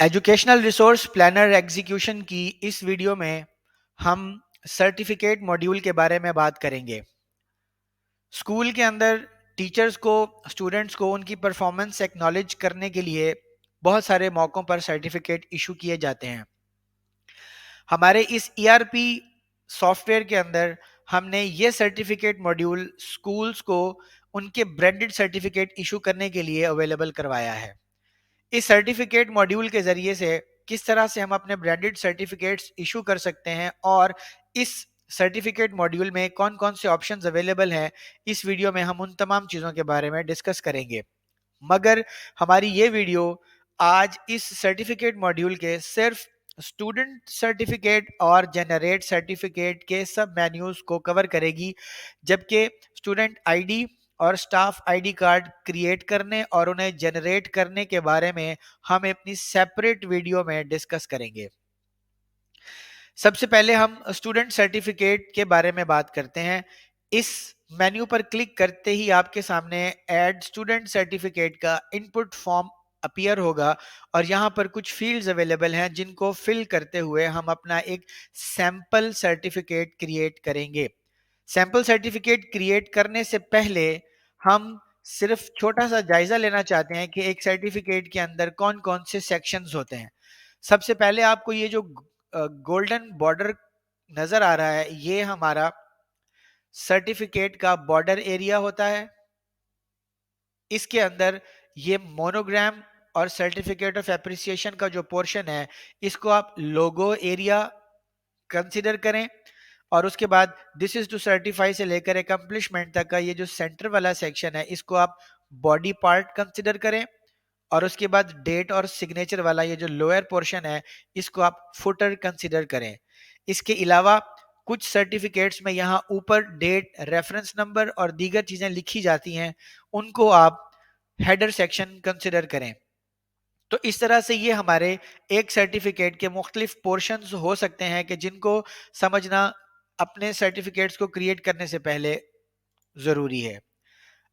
Educational resource planner execution की इस video में हम सर्टिफिकेट मॉड्यूल के बारे में बात करेंगे। स्कूल के अंदर टीचर्स को, स्टूडेंट्स को उनकी परफॉर्मेंस एक्नॉलेज करने के लिए बहुत सारे मौक़ों पर सर्टिफिकेट इशू किए जाते हैं। हमारे इस ईआरपी सॉफ्टवेयर के अंदर हमने ये सर्टिफिकेट मॉड्यूल स्कूल्स को उनके ब्रांडेड सर्टिफिकेट इशू करने के लिए अवेलेबल करवाया है। इस सर्टिफिकेट मॉड्यूल के जरिए से किस तरह से हम अपने ब्रांडेड सर्टिफिकेट्स इशू कर सकते हैं और इस सर्टिफिकेट मॉड्यूल में कौन कौन से ऑप्शंस अवेलेबल हैं, इस वीडियो में हम उन तमाम चीज़ों के बारे में डिस्कस करेंगे। मगर हमारी ये वीडियो आज इस सर्टिफिकेट मॉड्यूल के सिर्फ स्टूडेंट सर्टिफिकेट और जनरेट सर्टिफिकेट के सब मेन्यूज को कवर करेगी, जबकि स्टूडेंट आईडी और स्टाफ आईडी कार्ड क्रिएट करने और उन्हें जनरेट करने के बारे में हम अपनी सेपरेट वीडियो में डिस्कस करेंगे। सबसे पहले हम स्टूडेंट सर्टिफिकेट के बारे में बात करते हैं। इस मेन्यू पर क्लिक करते ही आपके सामने ऐड स्टूडेंट सर्टिफिकेट का इनपुट फॉर्म अपीयर होगा और यहाँ पर कुछ फील्ड्स अवेलेबल हैं जिनको फिल करते हुए हम अपना एक सैंपल सर्टिफिकेट क्रिएट करेंगे। सैंपल सर्टिफिकेट क्रिएट करने से पहले हम सिर्फ छोटा सा जायजा लेना चाहते हैं कि एक सर्टिफिकेट के अंदर कौन कौन से सेक्शंस होते हैं। सबसे पहले आपको ये जो गोल्डन बॉर्डर नजर आ रहा है, ये हमारा सर्टिफिकेट का बॉर्डर एरिया होता है। इसके अंदर ये मोनोग्राम और सर्टिफिकेट ऑफ एप्रिसिएशन का जो पोर्शन है, इसको आप लोगो एरिया कंसिडर करें। और उसके बाद दिस इज टू सर्टिफाई से लेकर एकम्प्लिशमेंट तक का ये जो सेंटर वाला सेक्शन है, इसको आप बॉडी पार्ट कंसिडर करें। और उसके बाद डेट और सिग्नेचर वाला ये जो लोअर पोर्शन है, इसको आप फुटर कंसिडर करें। इसके अलावा कुछ सर्टिफिकेट्स में यहाँ ऊपर डेट, रेफरेंस नंबर और दीगर चीजें लिखी जाती हैं, उनको आप हेडर सेक्शन कंसिडर करें। तो इस तरह से ये हमारे एक सर्टिफिकेट के मुख्तलिफ पोर्शंस हो सकते हैं कि जिनको समझना अपने सर्टिफिकेट्स को क्रिएट करने से पहले जरूरी है।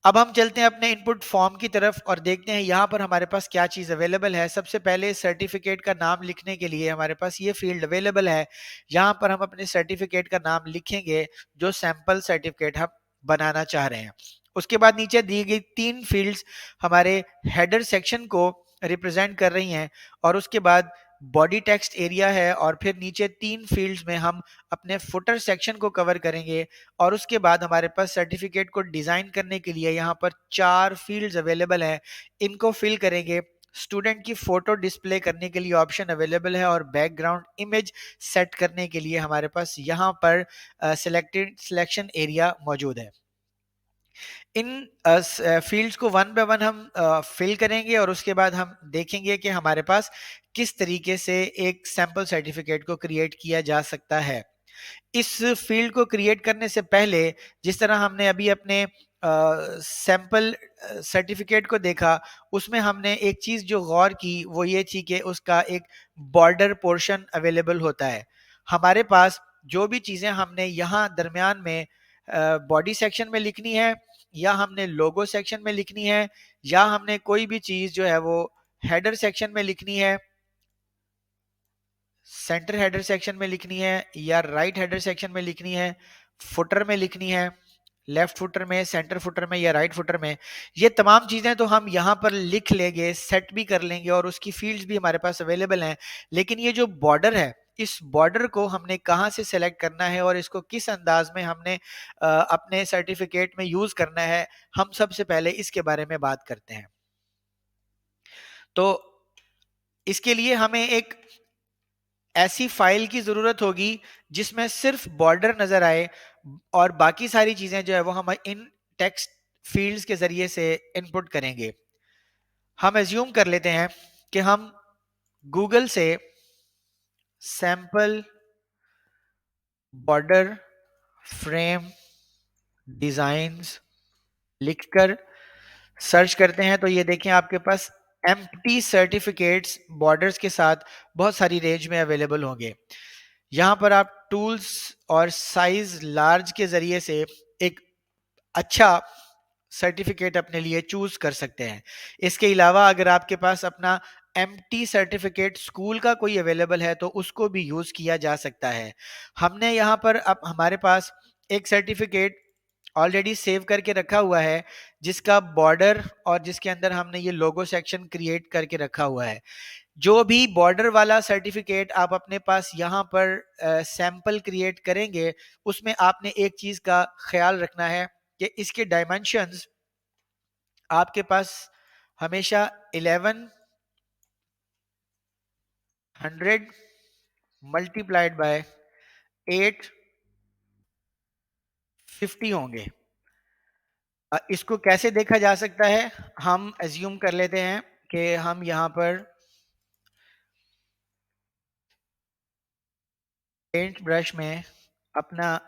अब हम चलते हैं अपने इनपुट फॉर्म की तरफ और देखते हैं यहाँ पर हमारे पास क्या चीज़ अवेलेबल है। सबसे पहले सर्टिफिकेट का नाम लिखने के लिए हमारे पास ये फील्ड अवेलेबल है। यहाँ पर हम अपने सर्टिफिकेट का नाम लिखेंगे जो सैंपल सर्टिफिकेट हम बनाना चाह रहे हैं। उसके बाद नीचे दी गई 3 फील्ड्स हमारे हेडर सेक्शन को रिप्रेजेंट कर रही हैं और उसके बाद बॉडी टेक्स्ट एरिया है और फिर नीचे 3 फील्ड्स में हम अपने फुटर सेक्शन को कवर करेंगे। और उसके बाद हमारे पास सर्टिफिकेट को डिजाइन करने के लिए यहाँ पर 4 फील्ड्स अवेलेबल हैं, इनको फिल करेंगे। स्टूडेंट की फोटो डिस्प्ले करने के लिए ऑप्शन अवेलेबल है और बैकग्राउंड इमेज सेट करने के लिए हमारे पास यहाँ पर सिलेक्शन एरिया मौजूद है। इन फील्ड्स को वन बाय वन हम फिल करेंगे और उसके बाद हम देखेंगे कि हमारे पास किस तरीके से एक सैंपल सर्टिफिकेट को क्रिएट किया जा सकता है। इस फील्ड को क्रिएट करने से पहले जिस तरह हमने अभी अपने सैंपल सर्टिफिकेट को देखा, उसमें हमने एक चीज़ जो गौर की वो ये थी कि उसका एक बॉर्डर पोर्शन अवेलेबल होता है। हमारे पास जो भी चीज़ें हमने यहाँ दरमियान में बॉडी सेक्शन में लिखनी है या हमने लोगो सेक्शन में लिखनी है या हमने कोई भी चीज़ जो है वो हेडर सेक्शन में लिखनी है, सेंटर हेडर सेक्शन में लिखनी है या राइट हेडर सेक्शन में लिखनी है, फुटर में लिखनी है, लेफ्ट फुटर में, सेंटर फुटर में या राइट फुटर में, ये तमाम चीजें तो हम यहाँ पर लिख लेंगे, सेट भी कर लेंगे और उसकी फील्ड्स भी हमारे पास अवेलेबल हैं। लेकिन ये जो बॉर्डर है, इस बॉर्डर को हमने कहाँ से सेलेक्ट करना है और इसको किस अंदाज में हमने अपने सर्टिफिकेट में यूज करना है, हम सबसे पहले इसके बारे में बात करते हैं। तो इसके लिए हमें एक ऐसी फाइल की जरूरत होगी जिसमें सिर्फ बॉर्डर नजर आए और बाकी सारी चीजें जो है वो हम इन टेक्स्ट फील्ड्स के जरिए से इनपुट करेंगे। हम एज्यूम कर लेते हैं कि हम गूगल से सैंपल बॉर्डर फ्रेम डिजाइन्स लिखकर सर्च करते हैं तो ये देखें आपके पास एम्प्टी सर्टिफिकेट्स बॉर्डर्स के साथ बहुत सारी रेंज में अवेलेबल होंगे। यहाँ पर आप टूल्स और साइज लार्ज के जरिए से एक अच्छा सर्टिफिकेट अपने लिए चूज कर सकते हैं। इसके अलावा अगर आपके पास अपना एम्प्टी सर्टिफिकेट स्कूल का कोई अवेलेबल है तो उसको भी यूज किया जा सकता है। हमने यहाँ पर अब हमारे पास एक सर्टिफिकेट ऑलरेडी सेव करके रखा हुआ है जिसका बॉर्डर और जिसके अंदर हमने ये लोगो सेक्शन क्रिएट करके रखा हुआ है। जो भी बॉर्डर वाला सर्टिफिकेट आप अपने पास यहाँ पर सैंपल क्रिएट करेंगे, उसमें आपने एक चीज का ख्याल रखना है कि इसके डायमेंशंस आपके पास हमेशा 1100 मल्टीप्लाइड बाय 850 होंगे। इसको कैसे देखा जा सकता है, हम एज्यूम कर लेते हैं कि हम यहाँ पर पेंट ब्रश में अपना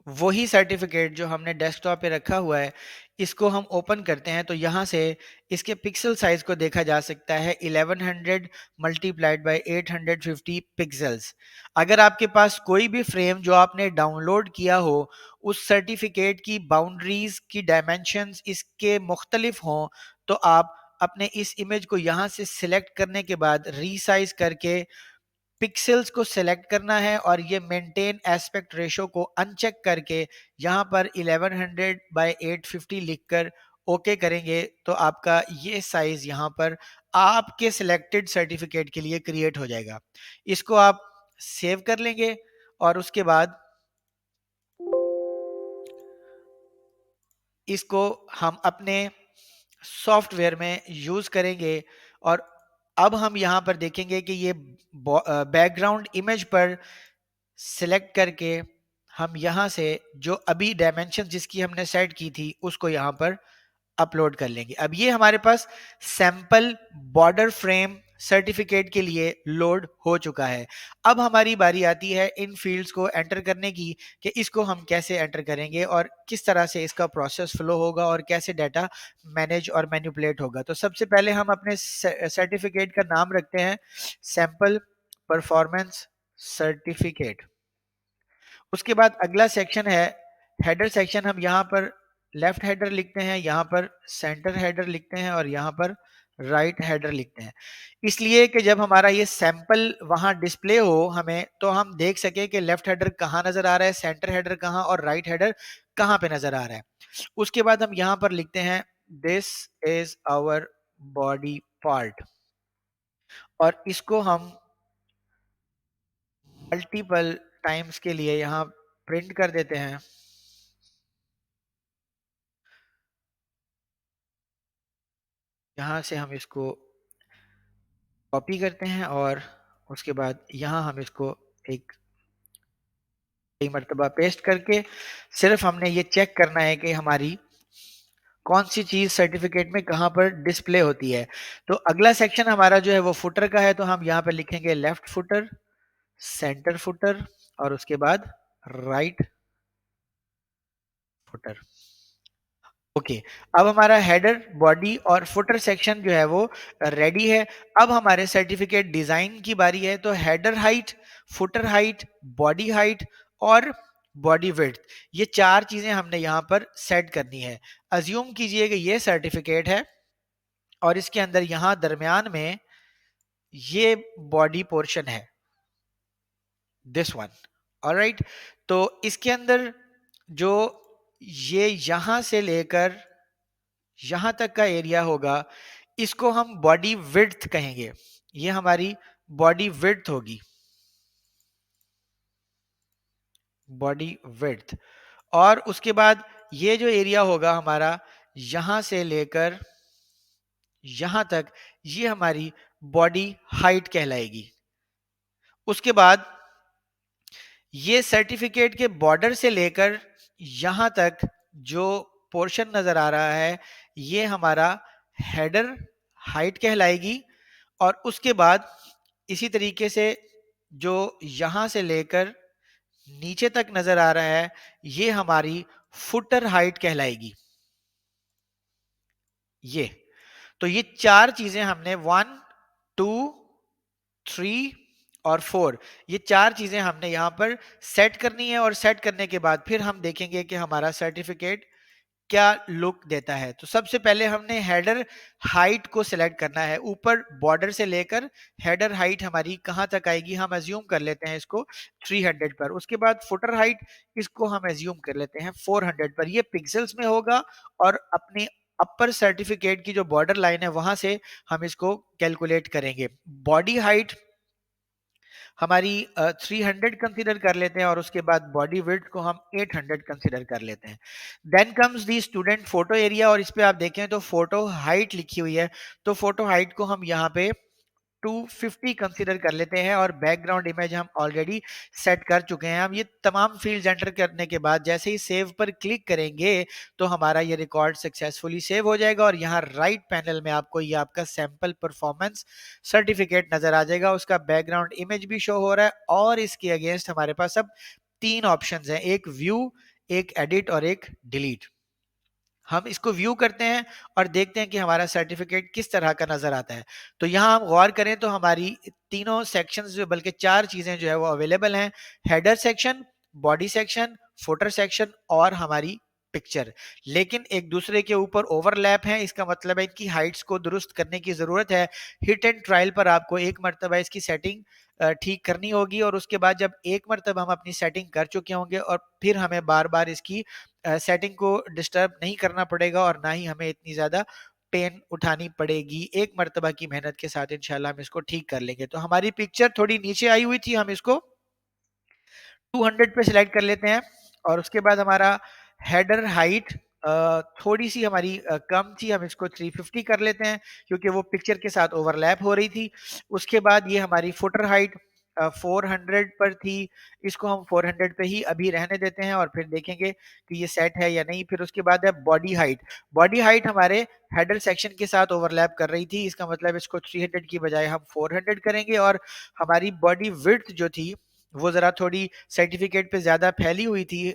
वही सर्टिफिकेट जो हमने डेस्कटॉप पे रखा हुआ है इसको हम ओपन करते हैं तो यहाँ से इसके पिक्सल साइज को देखा जा सकता है 1100 मल्टीप्लाइड बाय 850 पिक्सल्स। अगर आपके पास कोई भी फ्रेम जो आपने डाउनलोड किया हो उस सर्टिफिकेट की बाउंड्रीज की डायमेंशंस इसके मुख्तलिफ हों तो आप अपने इस इमेज को यहाँ से सिलेक्ट करने के बाद रीसाइज करके पिक्सेल्स को सेलेक्ट करना है और ये मेंटेन एस्पेक्ट रेशो को अनचेक करके यहाँ पर 1100 बाय 850 लिखकर ओके करेंगे तो आपका ये साइज यहाँ पर आपके सिलेक्टेड सर्टिफिकेट के लिए क्रिएट हो जाएगा। इसको आप सेव कर लेंगे और उसके बाद इसको हम अपने सॉफ्टवेयर में यूज करेंगे और अब हम यहाँ पर देखेंगे कि ये बैकग्राउंड इमेज पर सिलेक्ट करके हम यहाँ से जो अभी डायमेंशन जिसकी हमने सेट की थी उसको यहाँ पर अपलोड कर लेंगे। अब ये हमारे पास सैंपल बॉर्डर फ्रेम सर्टिफिकेट के लिए लोड हो चुका है। अब हमारी बारी आती है इन फील्ड्स को एंटर करने की कि इसको हम कैसे एंटर करेंगे और किस तरह से इसका प्रोसेस फ्लो होगा और कैसे डाटा मैनेज और मैनिपुलेट होगा। तो सबसे पहले हम अपने सर्टिफिकेट का नाम रखते हैं सैंपल परफॉर्मेंस सर्टिफिकेट। उसके बाद अगला सेक्शन है हेडर सेक्शन। हम यहाँ पर लेफ्ट हेडर लिखते हैं, यहाँ पर सेंटर हेडर लिखते हैं और यहाँ पर राइट हेडर लिखते हैं, इसलिए कि जब हमारा ये सैंपल वहां डिस्प्ले हो हमें तो हम देख सके कि लेफ्ट हेडर कहाँ नजर आ रहा है, सेंटर हेडर कहाँ और राइट हेडर कहाँ पे नजर आ रहा है। उसके बाद हम यहाँ पर लिखते हैं this is our body part और इसको हम मल्टीपल टाइम्स के लिए यहाँ प्रिंट कर देते हैं। यहाँ से हम इसको कॉपी करते हैं और उसके बाद यहाँ हम इसको एक कई मरतबा पेस्ट करके सिर्फ हमने ये चेक करना है कि हमारी कौन सी चीज सर्टिफिकेट में कहाँ पर डिस्प्ले होती है। तो अगला सेक्शन हमारा जो है वो फुटर का है, तो हम यहाँ पे लिखेंगे लेफ्ट फुटर, सेंटर फुटर और उसके बाद राइट फुटर। ओके अब हमारा हेडर बॉडी और फुटर सेक्शन जो है वो रेडी है। अब हमारे सर्टिफिकेट डिजाइन की बारी है, तो header height, footer height, body height और बॉडी विड्थ, ये चार चीजें हमने यहाँ पर सेट करनी है। अज्यूम कीजिए कि ये सर्टिफिकेट है और इसके अंदर यहाँ दरमियान में ये बॉडी पोर्शन है, दिस वन। ऑलराइट, तो इसके अंदर जो ये यहां से लेकर यहां तक का एरिया होगा इसको हम बॉडी विड्थ कहेंगे, ये हमारी बॉडी विड्थ होगी, बॉडी विड्थ। और उसके बाद ये जो एरिया होगा हमारा यहां से लेकर यहां तक, ये हमारी बॉडी हाइट कहलाएगी। उसके बाद ये सर्टिफिकेट के बॉर्डर से लेकर यहां तक जो पोर्शन नजर आ रहा है ये हमारा हेडर हाइट कहलाएगी। और उसके बाद इसी तरीके से जो यहां से लेकर नीचे तक नजर आ रहा है ये हमारी फुटर हाइट कहलाएगी। ये तो ये चार चीजें हमने 1 2 3 और 4, ये चार चीजें हमने यहां पर सेट करनी है और सेट करने के बाद फिर हम देखेंगे कि हमारा सर्टिफिकेट क्या लुक देता है। तो सबसे पहले हमने हेडर हाइट को सिलेक्ट करना है। ऊपर बॉर्डर से लेकर हेडर हाइट हमारी कहाँ तक आएगी, हम एज्यूम कर लेते हैं इसको 300 पर। उसके बाद फुटर हाइट, इसको हम एज्यूम कर लेते हैं 400 पर। ये पिक्सल्स में होगा और अपने अपर सर्टिफिकेट की जो बॉर्डर लाइन है वहां से हम इसको कैलकुलेट करेंगे। बॉडी हाइट हमारी 300 कंसिडर कर लेते हैं और उसके बाद बॉडी विड्थ को हम 800 कंसिडर कर लेते हैं। Then comes the student photo area, और इस पे आप देखें तो फोटो हाइट लिखी हुई है, तो फोटो हाइट को हम यहाँ पे 250 कंसीडर कर लेते हैं और बैकग्राउंड इमेज हम ऑलरेडी सेट कर चुके हैं। हम ये तमाम फील्ड एंटर करने के बाद जैसे ही सेव पर क्लिक करेंगे तो हमारा ये रिकॉर्ड सक्सेसफुली सेव हो जाएगा और यहाँ राइट पैनल में आपको ये आपका सैंपल परफॉर्मेंस सर्टिफिकेट नजर आ जाएगा। उसका बैकग्राउंड इमेज भी शो हो रहा है और इसके अगेंस्ट हमारे पास अब 3 ऑप्शंस हैं, एक व्यू, एक एडिट और एक डिलीट। हम इसको व्यू करते हैं और देखते हैं कि हमारा सर्टिफिकेट किस तरह का नजर आता है। तो यहाँ हम गौर करें तो हमारी तीनों सेक्शंस जो, बल्कि 4 चीजें जो है वो अवेलेबल हैं, header section, body section, footer section और हमारी पिक्चर। लेकिन एक दूसरे के ऊपर ओवरलैप है, इसका मतलब है इनकी हाइट्स को दुरुस्त करने की जरूरत है। हिट एंड ट्रायल पर आपको एक मरतबा इसकी सेटिंग ठीक करनी होगी और उसके बाद जब एक मरतबा हम अपनी सेटिंग कर चुके होंगे और फिर हमें बार बार इसकी सेटिंग को डिस्टर्ब नहीं करना पड़ेगा और ना ही हमें इतनी ज़्यादा पेन उठानी पड़ेगी। एक मरतबा की मेहनत के साथ इंशाल्लाह हम इसको ठीक कर लेंगे। तो हमारी पिक्चर थोड़ी नीचे आई हुई थी, हम इसको 200 पे सिलेक्ट कर लेते हैं और उसके बाद हमारा हेडर हाइट थोड़ी सी हमारी कम थी, हम इसको 350 कर लेते हैं क्योंकि वो पिक्चर के साथ ओवरलैप हो रही थी। उसके बाद ये हमारी फुटर हाइट 400 पर थी, इसको हम 400 पे ही अभी रहने देते हैं और फिर देखेंगे कि ये सेट है या नहीं। फिर उसके बाद है बॉडी हाइट। बॉडी हाइट हमारे हेडर सेक्शन के साथ ओवरलैप कर रही थी, इसका मतलब इसको 300 की बजाय हम 400 करेंगे और हमारी बॉडी विड्थ जो थी वो जरा थोड़ी सर्टिफिकेट पे ज्यादा फैली हुई थी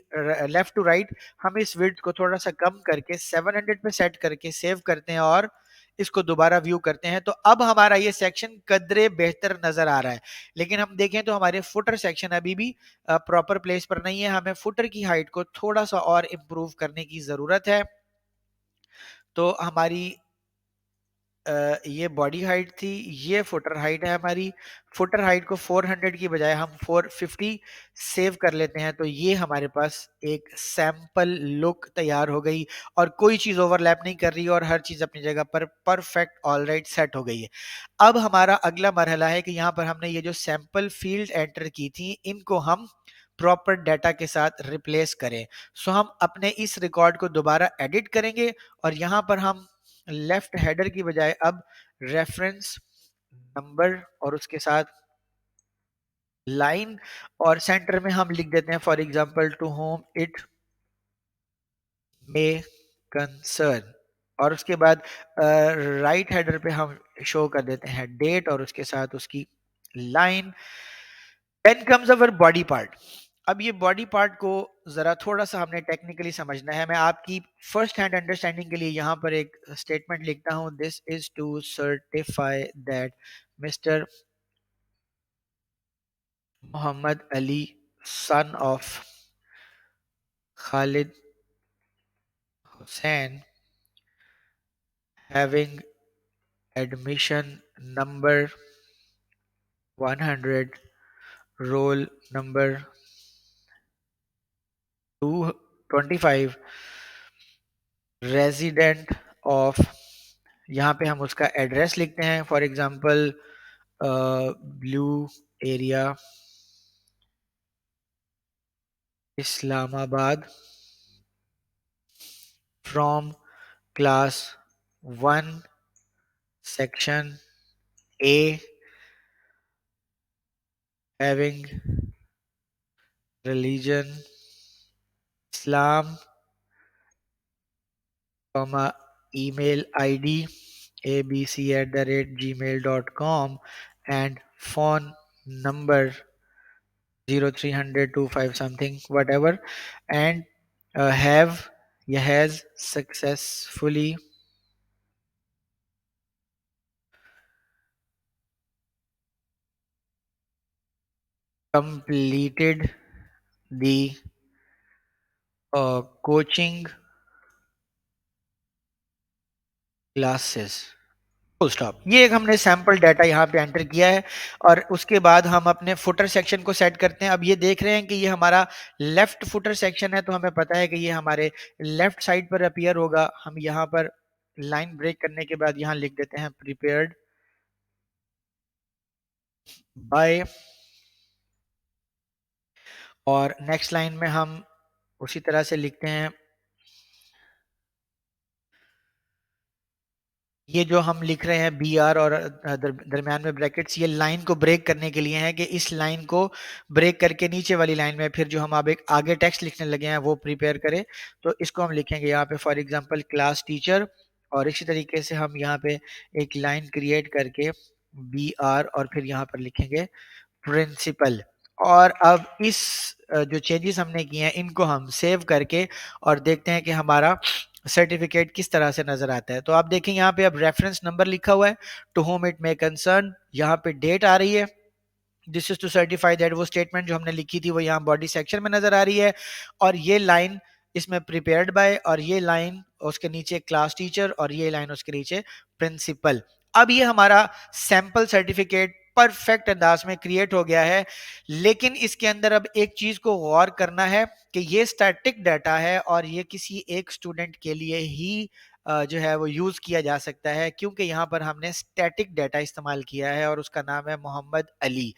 लेफ्ट टू राइट। हम इस विड्थ को थोड़ा सा कम करके 700 पे सेट करके सेव करते हैं और इसको दोबारा व्यू करते हैं। तो अब हमारा ये सेक्शन कदरे बेहतर नजर आ रहा है। लेकिन हम देखें तो हमारे फुटर सेक्शन अभी भी प्रॉपर प्लेस पर नहीं है, हमें फुटर की हाइट को थोड़ा सा और इम्प्रूव करने की जरूरत है। तो हमारी ये बॉडी हाइट थी, ये फुटर हाइट है हमारी। फुटर हाइट को 400 की बजाय हम 450 सेव कर लेते हैं, तो ये हमारे पास एक सैंपल लुक तैयार हो गई और कोई चीज ओवरलैप नहीं कर रही और हर चीज अपनी जगह पर परफेक्ट ऑलराइट सेट हो गई है। अब हमारा अगला मरहला है कि यहाँ पर हमने ये जो सैंपल फील्ड एंटर की थी इनको हम प्रॉपर डाटा के साथ रिप्लेस करें। सो हम अपने इस रिकॉर्ड को दोबारा एडिट करेंगे और यहाँ पर हम लेफ्ट हेडर की बजाय अब रेफरेंस नंबर और उसके साथ लाइन और सेंटर में हम लिख देते हैं for example to whom it may concern, और उसके बाद राइट हेडर पे हम शो कर देते हैं डेट और उसके साथ उसकी line. Then comes our body part. अब ये बॉडी पार्ट को जरा थोड़ा सा हमने टेक्निकली समझना है। मैं आपकी फर्स्ट हैंड अंडरस्टैंडिंग के लिए यहाँ पर एक स्टेटमेंट लिखता हूँ, this is to certify that mister Mohammad Ali son of Khalid Hussain having admission number 100, roll number 225, resident of, यहाँ पे हम उसका एड्रेस लिखते हैं for example blue area Islamabad, from class 1 section A, having religion Islam, comma email id abc@gmail.com and phone number 0300 something whatever, and have has successfully completed the coaching classes, full stop. ये एक हमने sample data यहाँ पे enter किया है और उसके बाद हम अपने फुटर सेक्शन को सेट करते हैं। अब ये देख रहे हैं कि ये हमारा लेफ्ट फुटर सेक्शन है, तो हमें पता है कि ये हमारे लेफ्ट साइड पर अपीयर होगा। हम यहाँ पर लाइन ब्रेक करने के बाद यहाँ लिख देते हैं प्रिपेयर्ड बाय, और नेक्स्ट लाइन में हम उसी तरह से लिखते हैं। ये जो हम लिख रहे हैं बी आर और दरमियान में ब्रैकेट्स, ये लाइन को ब्रेक करने के लिए है कि इस लाइन को ब्रेक करके नीचे वाली लाइन में फिर जो हम अब एक आगे टेक्स्ट लिखने लगे हैं वो प्रिपेयर करें। तो इसको हम लिखेंगे यहाँ पे फॉर एग्जांपल क्लास टीचर, और इसी तरीके से हम यहाँ पे एक लाइन क्रिएट करके बी आर और फिर यहाँ पर लिखेंगे प्रिंसिपल। और अब इस जो चेंजेस हमने किए हैं इनको हम सेव करके और देखते हैं कि हमारा सर्टिफिकेट किस तरह से नजर आता है। तो आप देखें यहाँ पे अब रेफरेंस नंबर लिखा हुआ है, to whom it may concern, यहाँ पे डेट आ रही है, this is to certify that, वो स्टेटमेंट जो हमने लिखी थी वो यहाँ बॉडी सेक्शन में नजर आ रही है, और ये लाइन इसमें प्रिपेयर्ड बाय, और ये लाइन उसके नीचे क्लास टीचर, और ये लाइन उसके नीचे प्रिंसिपल। अब ये हमारा सैंपल सर्टिफिकेट परफेक्ट अंदाज में क्रिएट हो गया है। लेकिन इसके अंदर अब एक चीज को गौर करना है कि ये स्टैटिक डाटा है और ये किसी एक स्टूडेंट के लिए ही जो है वो यूज किया जा सकता है, क्योंकि यहाँ पर हमने स्टैटिक डाटा इस्तेमाल किया है और उसका नाम है मोहम्मद अली।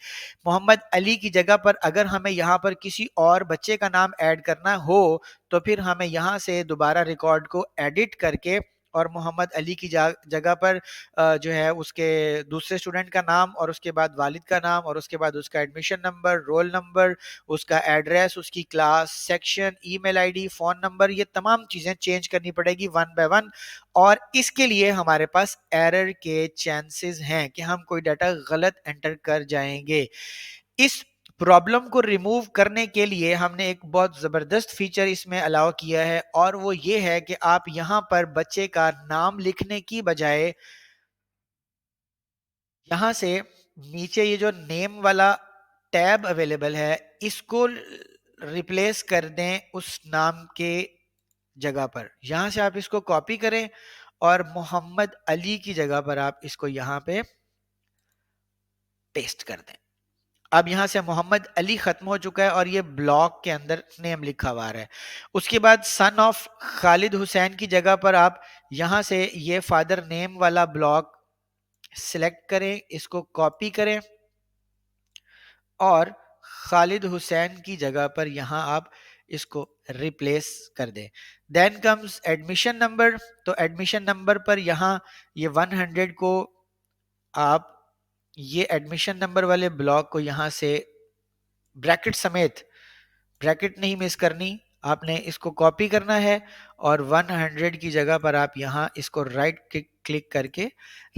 मोहम्मद अली की जगह पर अगर हमें यहाँ पर किसी और बच्चे का नाम ऐड करना हो तो फिर हमें यहाँ से दोबारा रिकॉर्ड को एडिट करके और मोहम्मद अली की जगह पर जो है उसके दूसरे स्टूडेंट का नाम और उसके बाद वालिद का नाम और उसके बाद उसका एडमिशन नंबर, रोल नंबर, उसका एड्रेस, उसकी class, section, email ID, phone number, ये तमाम चीजें चेंज करनी पड़ेगी वन बाय वन। और इसके लिए हमारे पास एरर के चांसेस हैं कि हम कोई डाटा गलत एंटर कर जाएंगे। इस प्रॉब्लम को रिमूव करने के लिए हमने एक बहुत जबरदस्त फीचर इसमें अलाउ किया है, और वो ये है कि आप यहां पर बच्चे का नाम लिखने की बजाय यहां से नीचे ये जो नेम वाला टैब अवेलेबल है इसको रिप्लेस कर दें उस नाम के जगह पर। यहां से आप इसको कॉपी करें और मोहम्मद अली की जगह पर आप इसको यहां पे पेस्ट कर दें। अब यहां से मोहम्मद अली खत्म हो चुका है और ये ब्लॉक के अंदर नेम लिखा हुआ है। उसके बाद सन ऑफ खालिद हुसैन की जगह पर आप यहां से ये फादर नेम वाला ब्लॉक सिलेक्ट करें, इसको कॉपी करें और खालिद हुसैन की जगह पर यहां आप इसको रिप्लेस कर दें। देन कम्स एडमिशन नंबर, तो एडमिशन नंबर पर यहां ये 100 को आप ये एडमिशन नंबर वाले ब्लॉक को यहां से ब्रैकेट समेत, ब्रैकेट नहीं मिस करनी, आपने इसको कॉपी करना है और 100 की जगह पर आप यहाँ इसको राइट क्लिक करके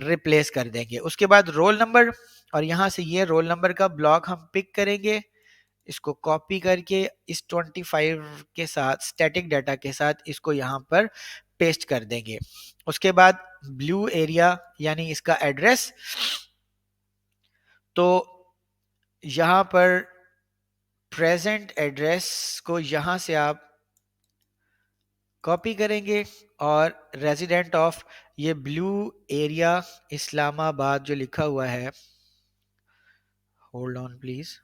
रिप्लेस कर देंगे। उसके बाद रोल नंबर, और यहाँ से ये रोल नंबर का ब्लॉक हम पिक करेंगे, इसको कॉपी करके इस 25 के साथ स्टैटिक डाटा के साथ इसको यहाँ पर पेस्ट कर देंगे। उसके बाद ब्लू एरिया यानी इसका एड्रेस, तो यहाँ पर प्रेजेंट एड्रेस को यहाँ से आप कॉपी करेंगे और रेजिडेंट ऑफ ये ब्लू एरिया इस्लामाबाद जो लिखा हुआ है, होल्ड ऑन प्लीज,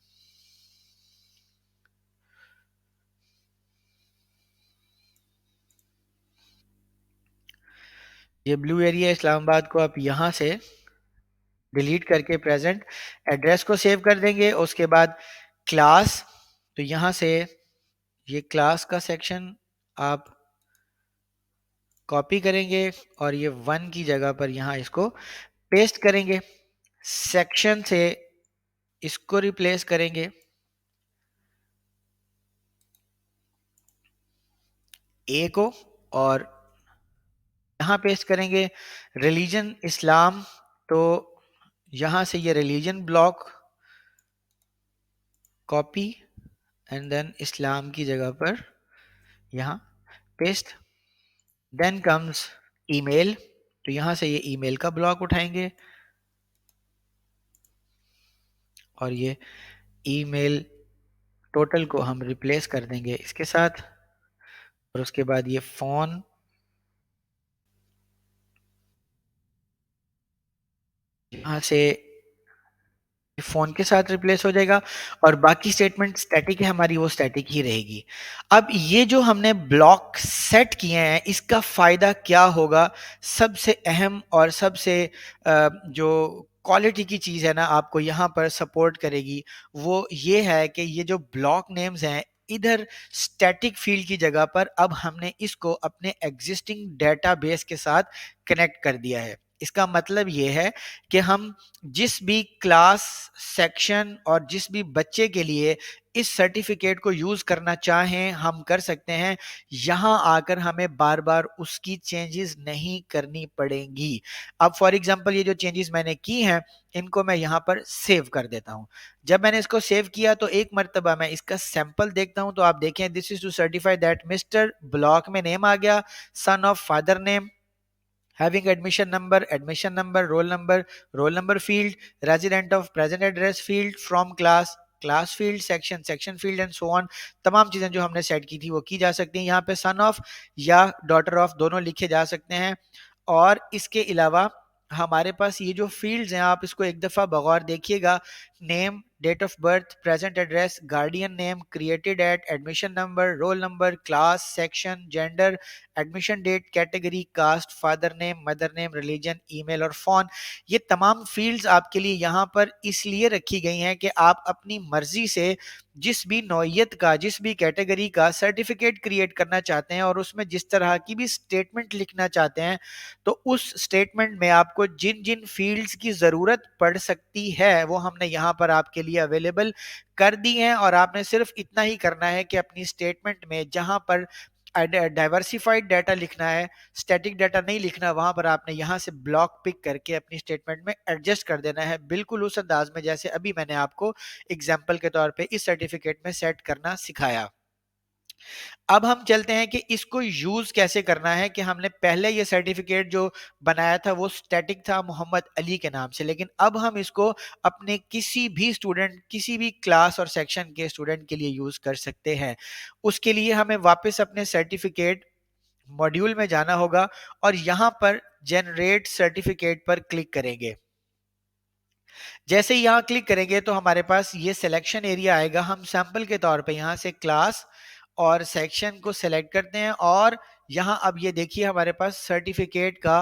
ये ब्लू एरिया इस्लामाबाद को आप यहां से डिलीट करके प्रेजेंट एड्रेस को सेव कर देंगे। उसके बाद क्लास, तो यहां से ये क्लास का सेक्शन आप कॉपी करेंगे और ये 1 की जगह पर यहां इसको पेस्ट करेंगे। सेक्शन से इसको रिप्लेस करेंगे ए को और यहाँ पेस्ट करेंगे रिलीजन इस्लाम, तो यहाँ से ये religion block copy and then Islam की जगह पर यहाँ पेस्ट। देन कम्स ईमेल, तो यहाँ से ये ईमेल का ब्लॉक उठाएंगे और ये ईमेल टोटल को हम रिप्लेस कर देंगे इसके साथ। और उसके बाद ये फोन यहाँ से फोन के साथ रिप्लेस हो जाएगा और बाकी स्टेटमेंट स्टैटिक है हमारी, वो स्टैटिक ही रहेगी। अब ये जो हमने ब्लॉक सेट किए हैं इसका फायदा क्या होगा? सबसे अहम और सबसे जो क्वालिटी की चीज है ना आपको यहाँ पर सपोर्ट करेगी, वो ये है कि ये जो ब्लॉक नेम्स हैं, इधर स्टैटिक फील्ड की जगह पर अब हमने इसको अपने एग्जिस्टिंग डेटाबेस के साथ कनेक्ट कर दिया है। इसका मतलब ये है कि हम जिस भी क्लास, सेक्शन और जिस भी बच्चे के लिए इस सर्टिफिकेट को यूज करना चाहें हम कर सकते हैं। यहां आकर हमें बार बार उसकी चेंजेस नहीं करनी पड़ेंगी। अब फॉर एग्जांपल ये जो चेंजेस मैंने की हैं इनको मैं यहां पर सेव कर देता हूं। जब मैंने इसको सेव किया तो एक मर्तबा मैं इसका सैंपल देखता हूं, तो आप देखें this is to certify that mister, block में नेम आ गया, son of father name, having admission number, roll number field, resident of present address field, from class field, section field and so on। तमाम चीजें जो हमने set की थी वो की जा सकती हैं। यहाँ पे सन ऑफ या डॉटर ऑफ दोनों लिखे जा सकते हैं। और इसके अलावा हमारे पास ये जो फील्ड्स हैं आप इसको एक दफा बगौर देखिएगा। Name, date of birth, present address, guardian name, created at, admission number, roll number, class, section, gender, admission date, category, caste, father name, mother name, religion, email और फोन। ये तमाम फील्ड्स आपके लिए यहाँ पर इसलिए रखी गई हैं कि आप अपनी मर्जी से जिस भी नौइयत का, जिस भी कैटेगरी का सर्टिफिकेट क्रिएट करना चाहते हैं और उसमें जिस तरह की भी स्टेटमेंट लिखना चाहते हैं, तो उस स्टेटमेंट में आपको जिन जिन फील्ड्स की ज़रूरत पड़ सकती है वो हमने यहाँ पर आपके लिए अवेलेबल कर दी हैं। और आपने सिर्फ इतना ही करना है कि अपनी स्टेटमेंट में जहाँ पर डाइवर्सिफाइड डाटा लिखना है, स्टैटिक डाटा नहीं लिखना, वहां पर आपने यहाँ से ब्लॉक पिक करके अपनी स्टेटमेंट में एडजस्ट कर देना है, बिल्कुल उस अंदाज में जैसे अभी मैंने आपको एग्जाम्पल के तौर पे इस सर्टिफिकेट में सेट करना सिखाया। अब हम चलते हैं कि इसको यूज कैसे करना है। कि हमने पहले ये सर्टिफिकेट जो बनाया था वो स्टैटिक था मोहम्मद अली के नाम से, लेकिन अब हम इसको अपने किसी भी स्टूडेंट, किसी भी क्लास और सेक्शन के स्टूडेंट के लिए यूज कर सकते हैं। उसके लिए हमें वापस अपने सर्टिफिकेट मॉड्यूल में जाना होगा और यहां पर जनरेट सर्टिफिकेट पर क्लिक करेंगे। जैसे ही यहां क्लिक करेंगे तो हमारे पास ये सिलेक्शन एरिया आएगा। हम सैंपल के तौर पे यहां से क्लास और सेक्शन को सिलेक्ट करते हैं और यहां अब ये देखिए हमारे पास सर्टिफिकेट का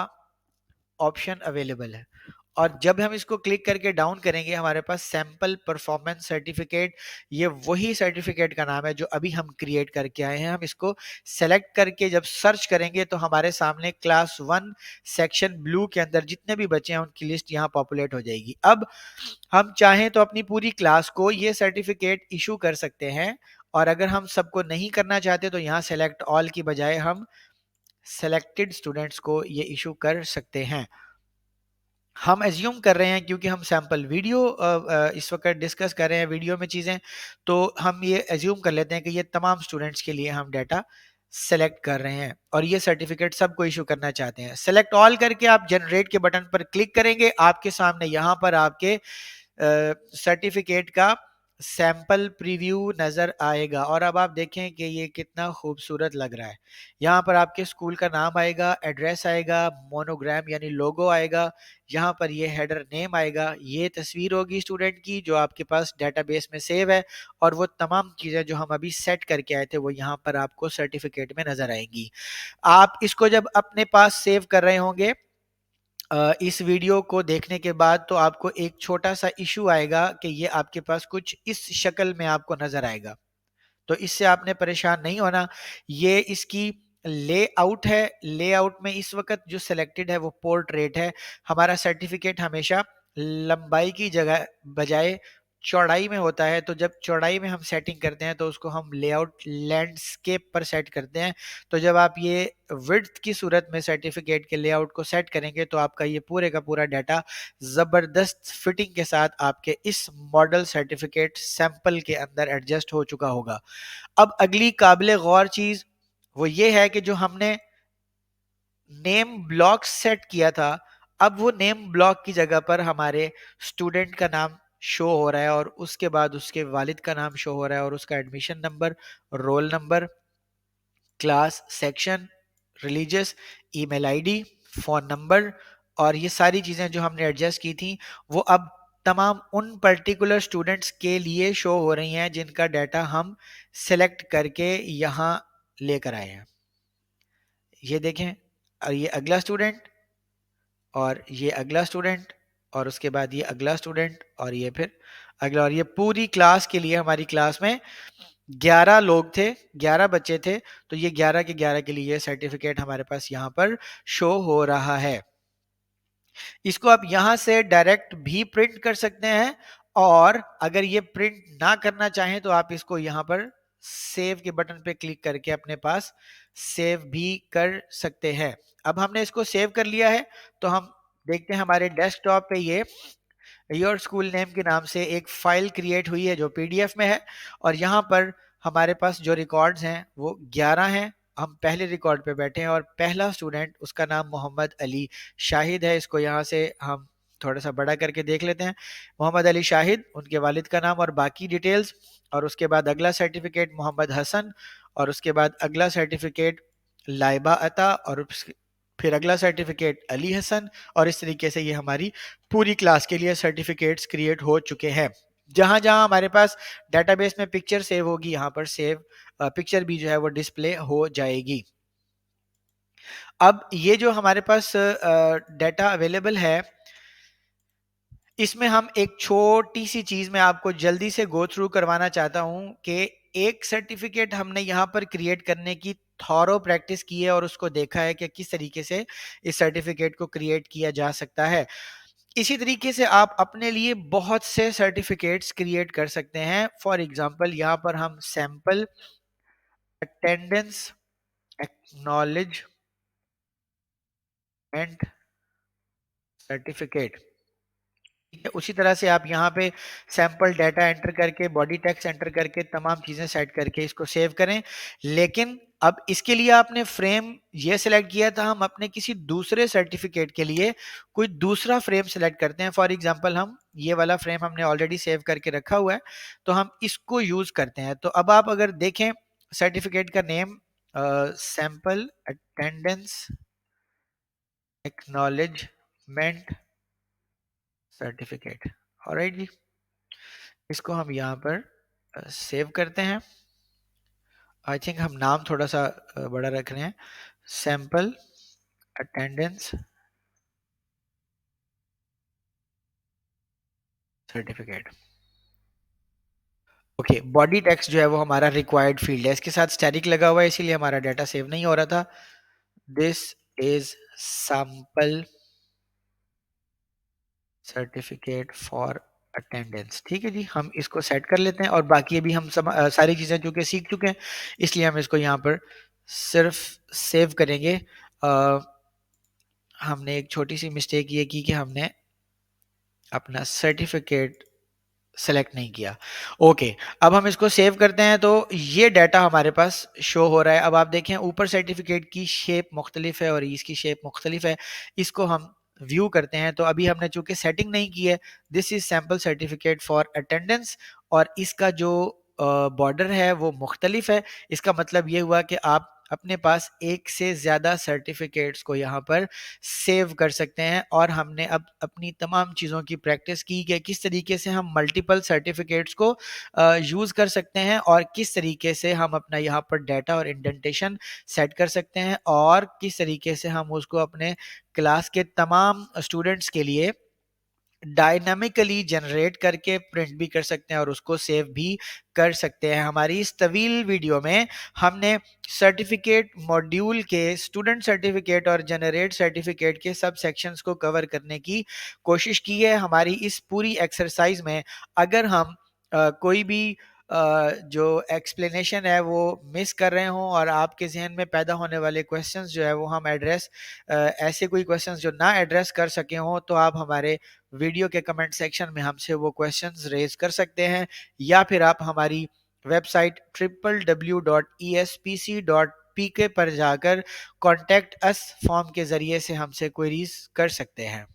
ऑप्शन अवेलेबल है। और जब हम इसको क्लिक करके डाउन करेंगे हमारे पास सैंपल परफॉर्मेंस सर्टिफिकेट, ये वही सर्टिफिकेट का नाम है जो अभी हम क्रिएट करके आए हैं। हम इसको सेलेक्ट करके जब सर्च करेंगे तो हमारे सामने क्लास 1 सेक्शन ब्लू के अंदर जितने भी बच्चे हैं उनकी लिस्ट यहाँ पॉपुलेट हो जाएगी। अब हम चाहें तो अपनी पूरी क्लास को ये सर्टिफिकेट इशू कर सकते हैं, और अगर हम सबको नहीं करना चाहते तो यहाँ सेलेक्ट ऑल की बजाय हम सेलेक्टेड स्टूडेंट्स को ये इशू कर सकते हैं। हम एज्यूम कर रहे हैं क्योंकि हम सैंपल वीडियो इस वक्त डिस्कस कर रहे हैं वीडियो में चीज़ें, तो हम ये एज्यूम कर लेते हैं कि ये तमाम स्टूडेंट्स के लिए हम डाटा सेलेक्ट कर रहे हैं और ये सर्टिफिकेट सबको इशू करना चाहते हैं। सेलेक्ट ऑल करके आप जनरेट के बटन पर क्लिक करेंगे, आपके सामने यहाँ पर आपके सर्टिफिकेट का सैंपल प्रीव्यू नज़र आएगा। और अब आप देखें कि ये कितना खूबसूरत लग रहा है। यहाँ पर आपके स्कूल का नाम आएगा, एड्रेस आएगा, मोनोग्राम यानी लोगो आएगा, यहाँ पर ये हेडर नेम आएगा, ये तस्वीर होगी स्टूडेंट की जो आपके पास डेटाबेस में सेव है, और वो तमाम चीज़ें जो हम अभी सेट करके आए थे वो यहाँ पर आपको सर्टिफिकेट में नज़र आएंगी। आप इसको जब अपने पास सेव कर रहे होंगे इस वीडियो को देखने के बाद, तो आपको एक छोटा सा इशू आएगा कि ये आपके पास कुछ इस शक्ल में आपको नजर आएगा। तो इससे आपने परेशान नहीं होना। ये इसकी लेआउट है। लेआउट में इस वक्त जो सिलेक्टेड है वो पोर्ट्रेट है। हमारा सर्टिफिकेट हमेशा लंबाई की जगह बजाय चौड़ाई में होता है, तो जब चौड़ाई में हम सेटिंग करते हैं तो उसको हम लेआउट लैंडस्केप पर सेट करते हैं। तो जब आप ये विड्थ की सूरत में सर्टिफिकेट के लेआउट को सेट करेंगे तो आपका ये पूरे का पूरा डाटा ज़बरदस्त फिटिंग के साथ आपके इस मॉडल सर्टिफिकेट सैंपल के अंदर एडजस्ट हो चुका होगा। अब अगली काबिल गौर चीज़ वो ये है कि जो हमने नेम ब्लॉक सेट किया था, अब वो नेम ब्लॉक की जगह पर हमारे स्टूडेंट का नाम शो हो रहा है और उसके बाद उसके वालिद का नाम शो हो रहा है और उसका admission number, roll number, class, section, religious, email ID, phone number और ये सारी चीज़ें जो हमने एडजस्ट की थी वो अब तमाम उन पर्टिकुलर स्टूडेंट्स के लिए शो हो रही हैं जिनका डाटा हम सिलेक्ट करके यहाँ लेकर आए हैं। ये देखें, और ये अगला स्टूडेंट, और ये अगला स्टूडेंट, और उसके बाद ये अगला स्टूडेंट, और ये फिर अगला, और ये पूरी क्लास के लिए हमारी क्लास में 11 लोग थे, 11 बच्चे थे, तो ये 11 के 11 के लिए ये सर्टिफिकेट हमारे पास यहाँ पर शो हो रहा है। इसको आप यहाँ से डायरेक्ट भी प्रिंट कर सकते हैं, और अगर ये प्रिंट ना करना चाहें तो आप इसको यहाँ पर सेव के बटन पे क्लिक करके अपने पास सेव भी कर सकते हैं। अब हमने इसको सेव कर लिया है, तो हम देखते हैं हमारे डेस्कटॉप पे ये योर स्कूल नेम के नाम से एक फाइल क्रिएट हुई है जो पीडीएफ में है, और यहाँ पर हमारे पास जो रिकॉर्ड्स हैं वो 11 हैं। हम पहले रिकॉर्ड पे बैठे हैं और पहला स्टूडेंट, उसका नाम मोहम्मद अली शाहिद है। इसको यहाँ से हम थोड़ा सा बड़ा करके देख लेते हैं। मोहम्मद अली शाहिद, उनके वालिद का नाम और बाकी डिटेल्स, और उसके बाद अगला सर्टिफिकेट मोहम्मद हसन, और उसके बाद अगला सर्टिफिकेट लाइबा अता, और फिर अगला सर्टिफिकेट अली हसन, और इस तरीके से ये हमारी पूरी क्लास के लिए सर्टिफिकेट्स क्रिएट हो चुके हैं। जहां जहां हमारे पास डेटाबेस में पिक्चर सेव होगी, यहाँ पर सेव पिक्चर भी जो है वो डिस्प्ले हो जाएगी। अब ये जो हमारे पास डाटा अवेलेबल है, इसमें हम एक छोटी सी चीज में आपको जल्दी से गो थ्रू करवाना चाहता हूं कि एक सर्टिफिकेट हमने यहाँ पर क्रिएट करने की थॉरो प्रैक्टिस की है और उसको देखा है कि किस तरीके से इस सर्टिफिकेट को क्रिएट किया जा सकता है। इसी तरीके से आप अपने लिए बहुत से सर्टिफिकेट्स क्रिएट कर सकते हैं। फॉर एग्जांपल यहाँ पर हम सैंपल अटेंडेंस एक्नॉलेजमेंट सर्टिफिकेट, ठीक है। उसी तरह से आप यहाँ पे सैंपल डाटा एंटर करके, बॉडी टेक्स्ट एंटर करके, तमाम चीजें सेट करके इसको सेव करें। लेकिन अब इसके लिए आपने फ्रेम ये सिलेक्ट किया था, हम अपने किसी दूसरे सर्टिफिकेट के लिए कोई दूसरा फ्रेम सिलेक्ट करते हैं। फॉर एग्जांपल हम ये वाला फ्रेम हमने ऑलरेडी सेव करके रखा हुआ है, तो हम इसको यूज करते हैं। तो अब आप अगर देखें सर्टिफिकेट का name sample attendance acknowledgement certificate, alright जी। इसको हम यहाँ पर सेव करते हैं। आई थिंक हम नाम थोड़ा सा बड़ा रख रहे हैं, sample attendance certificate. Okay, body text जो है वो हमारा रिक्वायर्ड फील्ड है, इसके साथ स्टैटिक लगा हुआ है इसीलिए हमारा डाटा सेव नहीं हो रहा था। This is sample certificate for attendance, ठीक है जी। हम इसको सेट कर लेते हैं, और बाकी अभी हम सारी चीज़ें चूंकि सीख चुके हैं, इसलिए हम इसको यहाँ पर सिर्फ सेव करेंगे। हमने एक छोटी सी मिस्टेक ये की कि हमने अपना सर्टिफिकेट सेलेक्ट नहीं किया। ओके, अब हम इसको सेव करते हैं, तो ये डाटा हमारे पास शो हो रहा है। अब आप देखें ऊपर सर्टिफिकेट की शेप मुख्तलिफ है और इसकी शेप मुख्तलिफ है। इसको हम व्यू करते हैं, तो अभी हमने चूंकि सेटिंग नहीं की है, this is sample certificate for attendance, और इसका जो बॉर्डर है वो मुख्तलिफ है। इसका मतलब ये हुआ कि आप अपने पास एक से ज़्यादा सर्टिफिकेट्स को यहाँ पर सेव कर सकते हैं। और हमने अब अपनी तमाम चीज़ों की प्रैक्टिस की कि किस तरीके से हम मल्टीपल सर्टिफिकेट्स को यूज़ कर सकते हैं, और किस तरीके से हम अपना यहाँ पर डाटा और इंडेंटेशन सेट कर सकते हैं, और किस तरीके से हम उसको अपने क्लास के तमाम स्टूडेंट्स के लिए डायनामिकली जनरेट करके प्रिंट भी कर सकते हैं और उसको सेव भी कर सकते हैं। हमारी इस तवील वीडियो में हमने सर्टिफिकेट मॉड्यूल के स्टूडेंट सर्टिफिकेट और जनरेट सर्टिफिकेट के सब सेक्शंस को कवर करने की कोशिश की है। हमारी इस पूरी एक्सरसाइज में अगर हम कोई भी जो एक्सप्लेनेशन है वो मिस कर रहे हों, और आपके जहन में पैदा होने वाले क्वेश्चंस जो है वो हम एड्रेस ऐसे कोई क्वेश्चंस जो ना एड्रेस कर सके हों, तो आप हमारे वीडियो के कमेंट सेक्शन में हमसे वो क्वेश्चंस रेज कर सकते हैं, या फिर आप हमारी वेबसाइट www.espc.pk पर जाकर कॉन्टैक्ट अस फॉर्म के ज़रिए से हमसे क्वेरीज कर सकते हैं।